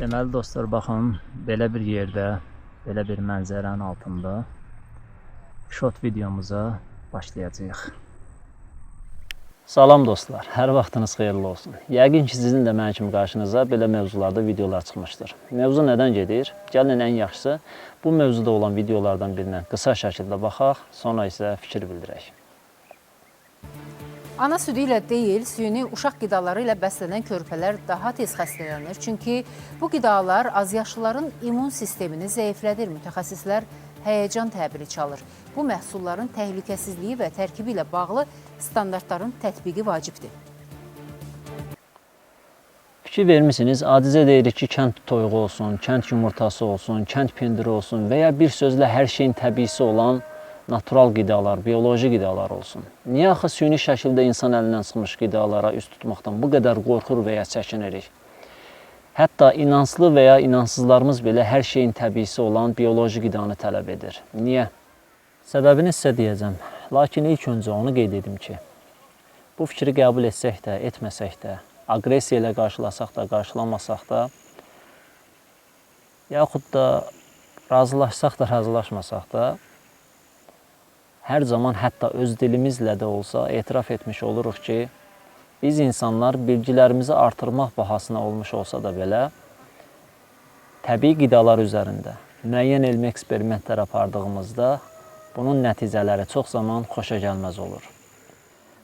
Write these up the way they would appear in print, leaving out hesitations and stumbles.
Deməli dostlar, baxın, belə bir yerdə, belə bir mənzərənin altında short videomuza başlayacağıq. Salam dostlar, hər vaxtınız xeyirli olsun. Yəqin ki, sizin də mənim kimi qarşınıza belə mövzularda videolar çıxmışdır. Mövzu nədən gedir? Gəlin ən yaxşısı bu mövzuda olan videolardan birinə qısa şəkildə baxaq, sonra isə fikir bildirək. Ana südü ilə deyil, süni uşaq qidaları ilə bəslənən körpələr daha tez xəstələnir. Çünki bu qidalar azyaşlıların immun sistemini zəiflədir. Mütəxəssislər həyəcan təbiri çalır. Bu məhsulların təhlükəsizliyi və tərkibi ilə bağlı standartların tətbiqi vacibdir. Fikir vermişsiniz, adicə deyirik ki, kənd toyuğu olsun, kənd yumurtası olsun, kənd pendiri olsun və ya bir sözlə hər şeyin təbiisi olan natural qidalar, bioloji qidalar olsun. Niyə axı süni şəkildə insan əlindən çıxmış qidalara üst tutmaqdan bu qədər qorxur və ya çəkinirik? Hətta inanslı və ya inansızlarımız belə hər şeyin təbiisi olan bioloji qidanı tələb edir. Niyə? Səbəbini sizə deyəcəm. Lakin ilk öncə onu qeyd edim ki, bu fikri qəbul etsək də, etməsək də, aqressiya ilə qarşılasaq da, qarşılamasaq da, yaxud da razılaşsaq da, razılaşmasaq da, hər zaman hətta öz dilimizlə də olsa etiraf etmiş oluruq ki, biz insanlar bilgilərimizi artırmaq bahasına olmuş olsa da belə, təbii qidalar üzərində müəyyən elmi eksperimentlər apardığımızda bunun nəticələri çox zaman xoşa gəlməz olur.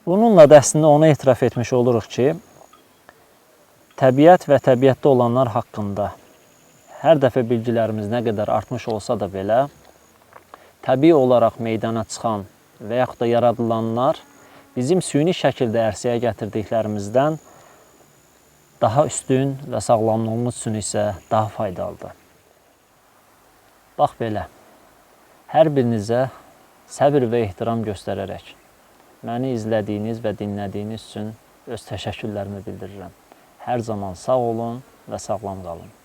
Bununla da əslində onu etiraf etmiş oluruq ki, təbiət və təbiətdə olanlar haqqında hər dəfə bilgilərimiz nə qədər artmış olsa da belə, təbii olaraq meydana çıxan və yaxud da yaradılanlar bizim süni şəkildə ərsəyə gətirdiklərimizdən daha üstün və sağlamlığımız üçün isə daha faydalıdır. Bax belə, hər birinizə səbir və ehtiram göstərərək məni izlədiyiniz və dinlədiyiniz üçün öz təşəkkürlərimi bildirirəm. Hər zaman sağ olun və sağlam qalın.